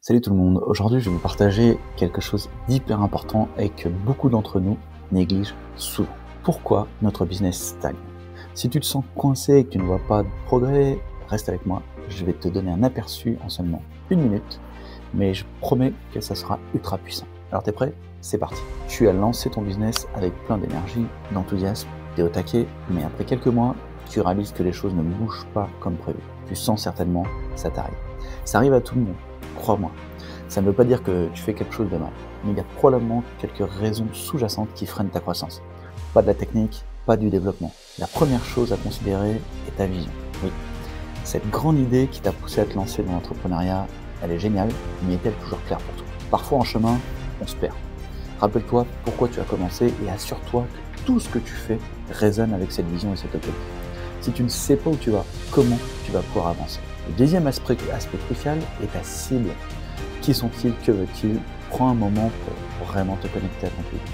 Salut tout le monde, aujourd'hui je vais vous partager quelque chose d'hyper important et que beaucoup d'entre nous négligent souvent. Pourquoi notre business stagne? Si tu te sens coincé et que tu ne vois pas de progrès, reste avec moi, je vais te donner un aperçu en seulement 1 minute, mais je promets que ça sera ultra puissant. Alors t'es prêt? C'est parti. Tu as lancé ton business avec plein d'énergie, d'enthousiasme, t'es au taquet, mais après quelques mois, tu réalises que les choses ne bougent pas comme prévu. Tu sens certainement que ça t'arrive. Ça arrive à tout le monde. Crois-moi, ça ne veut pas dire que tu fais quelque chose de mal, mais il y a probablement quelques raisons sous-jacentes qui freinent ta croissance. Pas de la technique, pas du développement. La première chose à considérer est ta vision. Oui, cette grande idée qui t'a poussé à te lancer dans l'entrepreneuriat, elle est géniale, mais est-elle toujours claire pour toi? Parfois en chemin, on se perd. Rappelle-toi pourquoi tu as commencé et assure-toi que tout ce que tu fais résonne avec cette vision et cet objectif. Si tu ne sais pas où tu vas, comment tu vas pouvoir avancer? Le deuxième aspect crucial est ta cible. Qui sont-ils? Que veulent-ils? Prends un moment pour vraiment te connecter à ton public.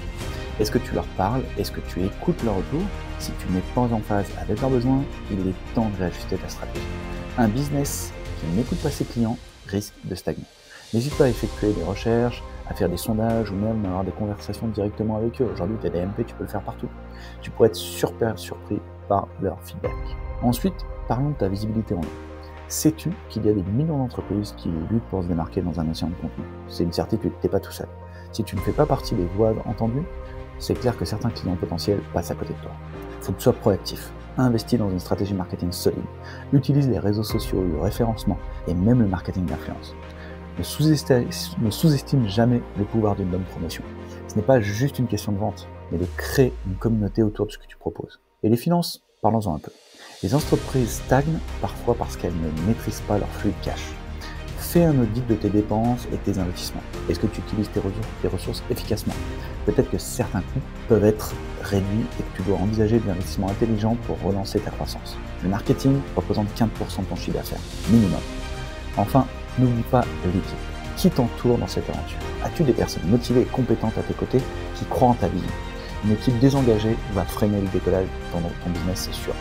Est-ce que tu leur parles? Est-ce que tu écoutes leur retour? Si tu n'es pas en phase avec leurs besoins, il est temps de réajuster ta stratégie. Un business qui n'écoute pas ses clients risque de stagner. N'hésite pas à effectuer des recherches, à faire des sondages ou même à avoir des conversations directement avec eux. Aujourd'hui, tu as des MP, tu peux le faire partout. Tu pourrais être super surpris par leur feedback. Ensuite, parlons de ta visibilité en ligne. Sais-tu qu'il y a des millions d'entreprises qui luttent pour se démarquer dans un océan de contenu? C'est une certitude, tu n'es pas tout seul. Si tu ne fais pas partie des voix entendues, c'est clair que certains clients potentiels passent à côté de toi. Il faut que tu sois proactif. Investis dans une stratégie marketing solide. Utilise les réseaux sociaux, le référencement et même le marketing d'influence. Ne sous-estime jamais le pouvoir d'une bonne promotion. Ce n'est pas juste une question de vente, mais de créer une communauté autour de ce que tu proposes. Et les finances, parlons-en un peu. Les entreprises stagnent parfois parce qu'elles ne maîtrisent pas leur flux de cash. Fais un audit de tes dépenses et tes investissements. Est-ce que tu utilises tes ressources efficacement? Peut-être que certains coûts peuvent être réduits et que tu dois envisager des investissements intelligents pour relancer ta croissance. Le marketing représente 15% de ton chiffre d'affaires, minimum. Enfin, n'oublie pas l'équipe. Qui t'entoure dans cette aventure? As-tu des personnes motivées et compétentes à tes côtés qui croient en ta vision? Une équipe désengagée va freiner le décollage dans ton business, c'est sûr.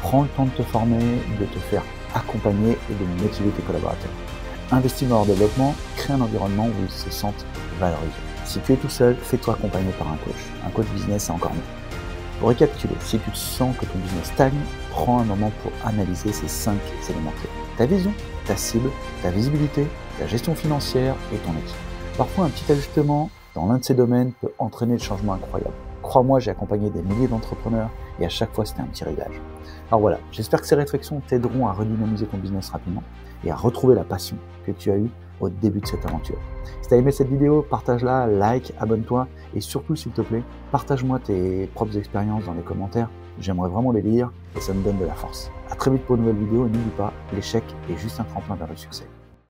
Prends le temps de te former, de te faire accompagner et de motiver tes collaborateurs. Investis dans leur développement, crée un environnement où ils se sentent valorisés. Si tu es tout seul, fais-toi accompagner par un coach. Un coach business, c'est encore mieux. Pour récapituler, si tu sens que ton business stagne, prends un moment pour analyser ces 5 éléments clés. Ta vision, ta cible, ta visibilité, ta gestion financière et ton équipe. Parfois, un petit ajustement dans l'un de ces domaines peut entraîner le changement incroyable. Crois-moi, j'ai accompagné des milliers d'entrepreneurs et à chaque fois, c'était un petit réglage. Alors voilà, j'espère que ces réflexions t'aideront à redynamiser ton business rapidement et à retrouver la passion que tu as eue au début de cette aventure. Si tu as aimé cette vidéo, partage-la, like, abonne-toi et surtout, s'il te plaît, partage-moi tes propres expériences dans les commentaires. J'aimerais vraiment les lire et ça me donne de la force. À très vite pour une nouvelle vidéo et n'oublie pas, l'échec est juste un tremplin vers le succès.